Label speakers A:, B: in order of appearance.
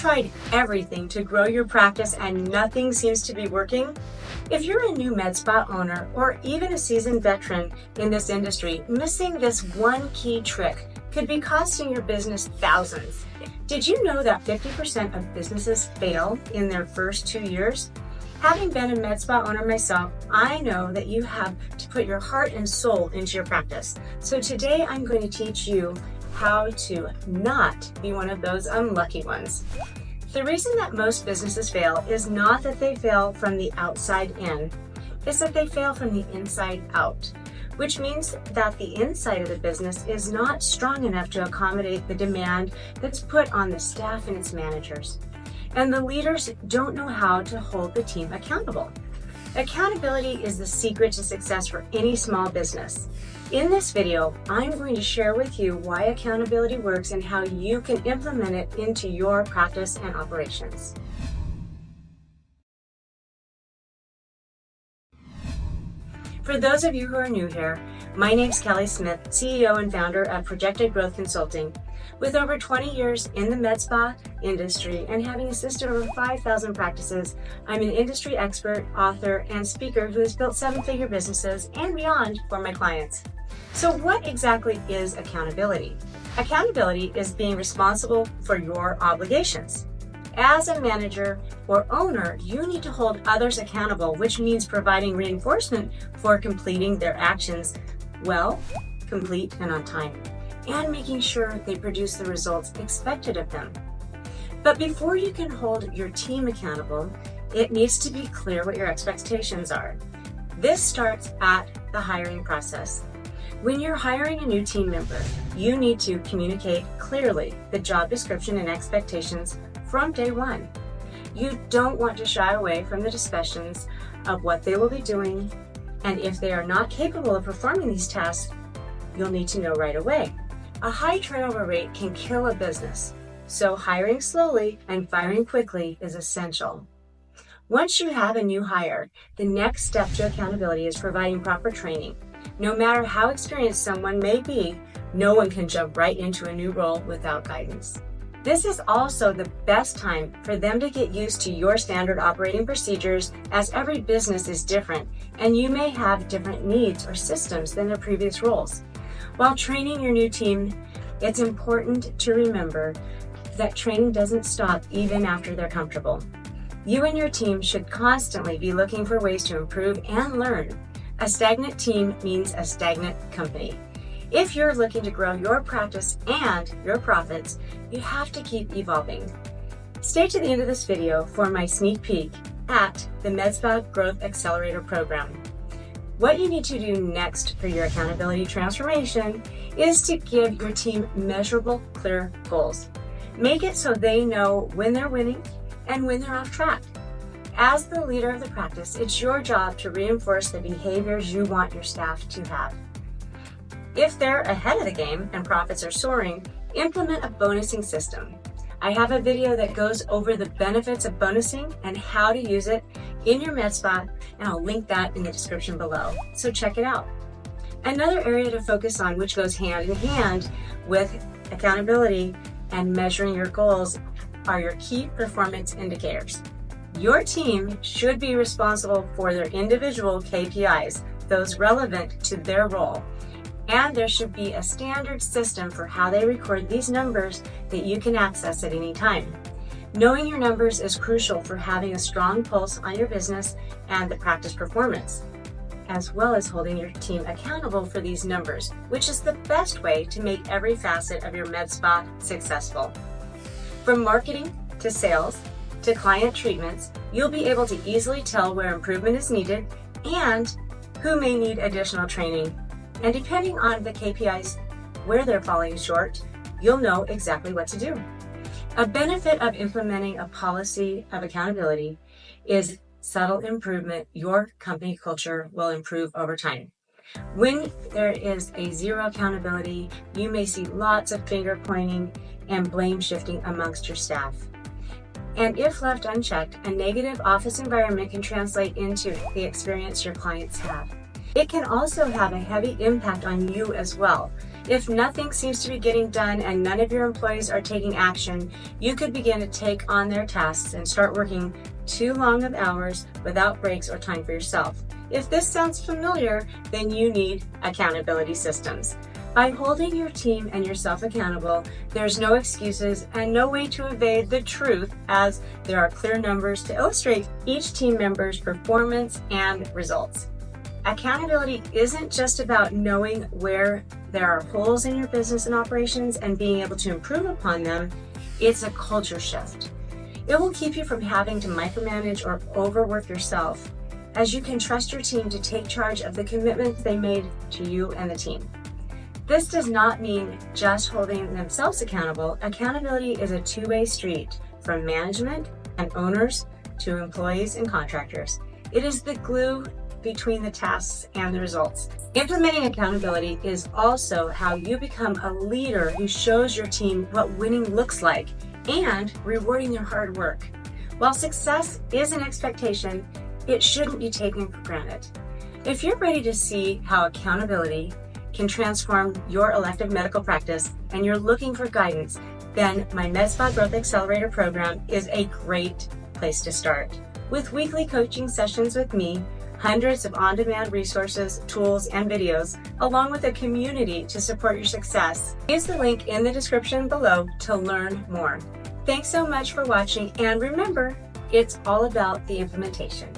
A: tried everything to grow your practice and nothing seems to be working? If you're a new MEDSPA owner or even a seasoned veteran in this industry, missing this one key trick could be costing your business thousands. Did you know that 50% of businesses fail in their first 2 years? Having been a MEDSPA owner myself, I know that you have to put your heart and soul into your practice. So today I'm going to teach you how to not be one of those unlucky ones. The reason that most businesses fail is not that they fail from the outside in, it's that they fail from the inside out, which means that the inside of the business is not strong enough to accommodate the demand that's put on the staff and its managers. And the leaders don't know how to hold the team accountable. Accountability is the secret to success for any small business. In this video, I'm going to share with you why accountability works and how you can implement it into your practice and operations. For those of you who are new here, my name's Kelly Smith, CEO and founder of Projected Growth Consulting. With over 20 years in the MEDSPA industry and having assisted over 5,000 practices, I'm an industry expert, author, and speaker who has built seven-figure businesses and beyond for my clients. So what exactly is accountability? Accountability is being responsible for your obligations. As a manager or owner, you need to hold others accountable, which means providing reinforcement for completing their actions well, complete, and on time, and making sure they produce the results expected of them. But before you can hold your team accountable, it needs to be clear what your expectations are. This starts at the hiring process. When you're hiring a new team member, you need to communicate clearly the job description and expectations from day one. You don't want to shy away from the discussions of what they will be doing, and if they are not capable of performing these tasks, you'll need to know right away. A high turnover rate can kill a business, so hiring slowly and firing quickly is essential. Once you have a new hire, the next step to accountability is providing proper training. No matter how experienced someone may be, no one can jump right into a new role without guidance. This is also the best time for them to get used to your standard operating procedures, as every business is different and you may have different needs or systems than their previous roles. While training your new team, it's important to remember that training doesn't stop even after they're comfortable. You and your team should constantly be looking for ways to improve and learn. A stagnant team means a stagnant company. If you're looking to grow your practice and your profits, you have to keep evolving. Stay to the end of this video for my sneak peek at the MEDSPA Growth Accelerator program. What you need to do next for your accountability transformation is to give your team measurable, clear goals. Make it so they know when they're winning and when they're off track. As the leader of the practice, it's your job to reinforce the behaviors you want your staff to have. If they're ahead of the game and profits are soaring, implement a bonusing system. I have a video that goes over the benefits of bonusing and how to use it in your MEDSPA, and I'll link that in the description below, so check it out. Another area to focus on, which goes hand in hand with accountability and measuring your goals, are your key performance indicators. Your team should be responsible for their individual KPIs, those relevant to their role. And there should be a standard system for how they record these numbers that you can access at any time. Knowing your numbers is crucial for having a strong pulse on your business and the practice performance, as well as holding your team accountable for these numbers, which is the best way to make every facet of your MEDSPA successful. From marketing to sales to client treatments, you'll be able to easily tell where improvement is needed and who may need additional training. And depending on the KPIs where they're falling short, you'll know exactly what to do. A benefit of implementing a policy of accountability is subtle improvement. Your company culture will improve over time. When there is a zero accountability, you may see lots of finger pointing and blame shifting amongst your staff. And if left unchecked, a negative office environment can translate into the experience your clients have. It can also have a heavy impact on you as well. If nothing seems to be getting done and none of your employees are taking action, you could begin to take on their tasks and start working too long of hours without breaks or time for yourself. If this sounds familiar, then you need accountability systems. By holding your team and yourself accountable, there's no excuses and no way to evade the truth, as there are clear numbers to illustrate each team member's performance and results. Accountability isn't just about knowing where there are holes in your business and operations and being able to improve upon them. It's a culture shift. It will keep you from having to micromanage or overwork yourself, as you can trust your team to take charge of the commitments they made to you and the team. This does not mean just holding themselves accountable. Accountability is a two-way street from management and owners to employees and contractors. It is the glue between the tasks and the results. Implementing accountability is also how you become a leader who shows your team what winning looks like and rewarding their hard work. While success is an expectation, it shouldn't be taken for granted. If you're ready to see how accountability can transform your elective medical practice and you're looking for guidance, then my MEDSPA Growth Accelerator program is a great place to start. With weekly coaching sessions with me, hundreds of on-demand resources, tools, and videos, along with a community to support your success, use the link in the description below to learn more. Thanks so much for watching, and remember, it's all about the implementation.